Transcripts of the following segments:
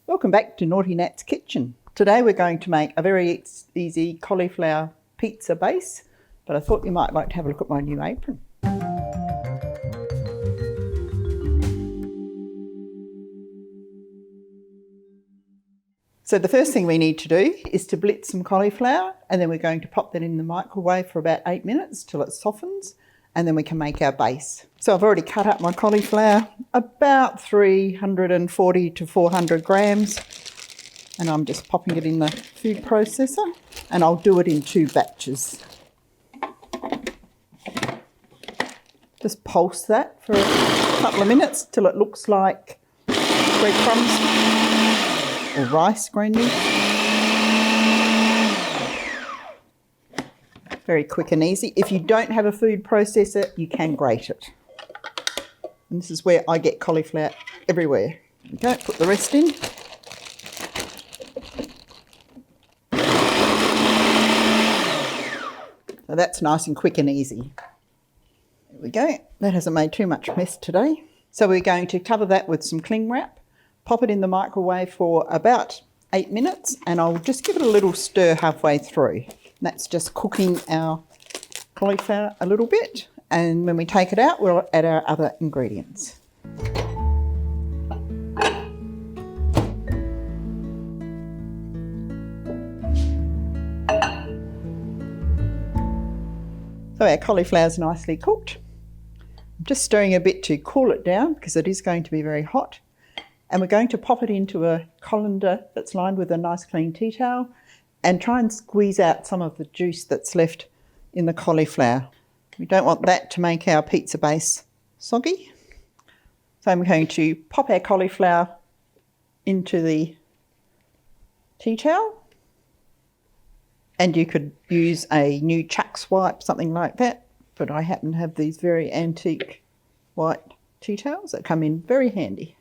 Welcome back to Naughty Nat's Kitchen. Today we're going to make a very easy cauliflower pizza base, but I thought you might like to have a look at my new apron. So the first thing we need to do is to blitz some cauliflower, and then we're going to pop that in the microwave for about 8 minutes till it softens, and then we can make our base. So I've already cut up my cauliflower, about 340 to 400 grams, and I'm just popping it in the food processor, and I'll do it in 2 batches. Just pulse that for a couple of minutes till it looks like breadcrumbs or rice granules. Very quick and easy. If you don't have a food processor, you can grate it. And this is where I get cauliflower everywhere. Okay, put the rest in. So that's nice and quick and easy. There we go. That hasn't made too much mess today. So we're going to cover that with some cling wrap, pop it in the microwave for about 8 minutes, and I'll just give it a little stir halfway through. That's just cooking our cauliflower a little bit, and when we take it out, we'll add our other ingredients. So our cauliflower's nicely cooked. I'm just stirring a bit to cool it down because it is going to be very hot. And we're going to pop it into a colander that's lined with a nice clean tea towel and try and squeeze out some of the juice that's left in the cauliflower. We don't want that to make our pizza base soggy. So I'm going to pop our cauliflower into the tea towel. And you could use a new chuck swipe, something like that. But I happen to have these very antique white tea towels that come in very handy.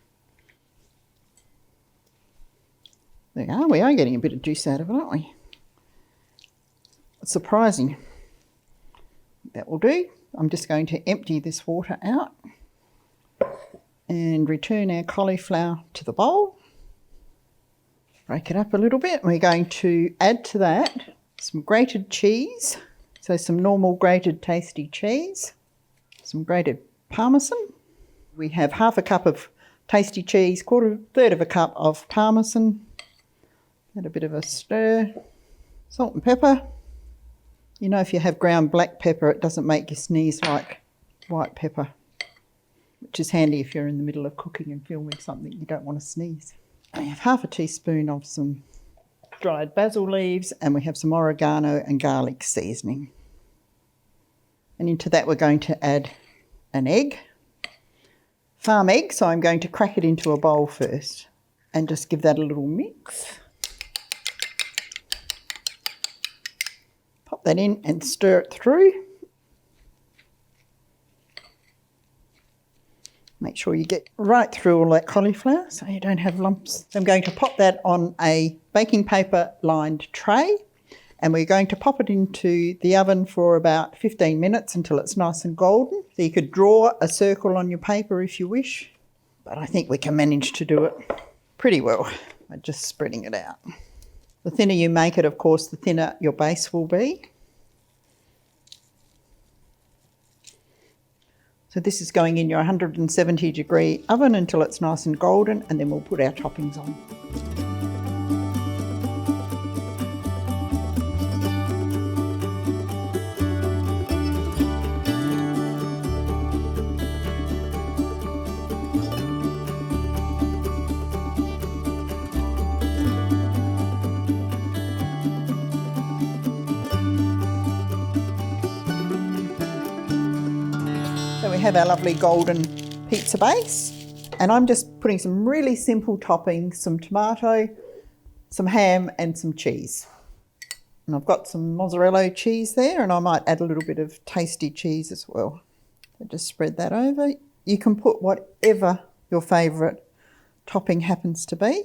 There we are. We are getting a bit of juice out of it, aren't we? It's surprising. That will do. I'm just going to empty this water out and return our cauliflower to the bowl. Break it up a little bit. We're going to add to that some grated cheese. So some normal grated tasty cheese, some grated Parmesan. We have half a cup of tasty cheese, third of a cup of Parmesan. Add a bit of a stir. Salt and pepper. You know, if you have ground black pepper, it doesn't make you sneeze like white pepper, which is handy if you're in the middle of cooking and filming something you don't want to sneeze. I have half a teaspoon of some dried basil leaves, and we have some oregano and garlic seasoning. And into that we're going to add an egg, farm egg, so I'm going to crack it into a bowl first and just give that a little mix. Pop that in and stir it through. Make sure you get right through all that cauliflower so you don't have lumps. I'm going to pop that on a baking paper lined tray, and we're going to pop it into the oven for about 15 minutes until it's nice and golden. So you could draw a circle on your paper if you wish, but I think we can manage to do it pretty well by just spreading it out. The thinner you make it, of course, the thinner your base will be. So this is going in your 170 degree oven until it's nice and golden, and then we'll put our toppings on. So we have our lovely golden pizza base, and I'm just putting some really simple toppings, some tomato, some ham and some cheese. And I've got some mozzarella cheese there, and I might add a little bit of tasty cheese as well. So just spread that over. You can put whatever your favourite topping happens to be.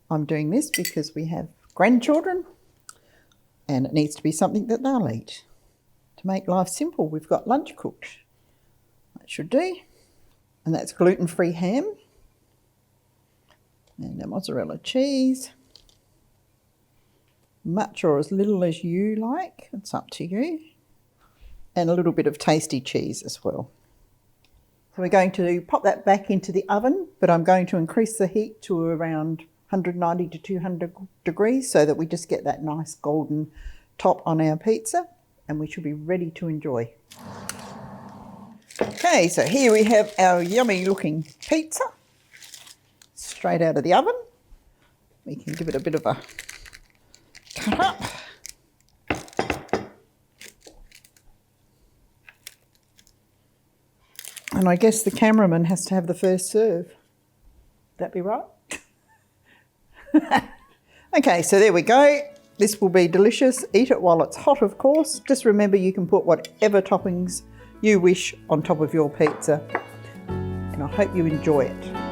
I'm doing this because we have grandchildren and it needs to be something that they'll eat. To make life simple, we've got lunch cooked. That should do. And that's gluten-free ham. And the mozzarella cheese. Much or as little as you like, it's up to you. And a little bit of tasty cheese as well. So we're going to pop that back into the oven, but I'm going to increase the heat to around 190 to 200 degrees so that we just get that nice golden top on our pizza, and we should be ready to enjoy. Okay, so here we have our yummy looking pizza straight out of the oven. We can give it a bit of a cut up. And I guess the cameraman has to have the first serve. Would that be right? Okay, so there we go. This will be delicious. Eat it while it's hot, of course. Just remember you can put whatever toppings you wish on top of your pizza. And I hope you enjoy it.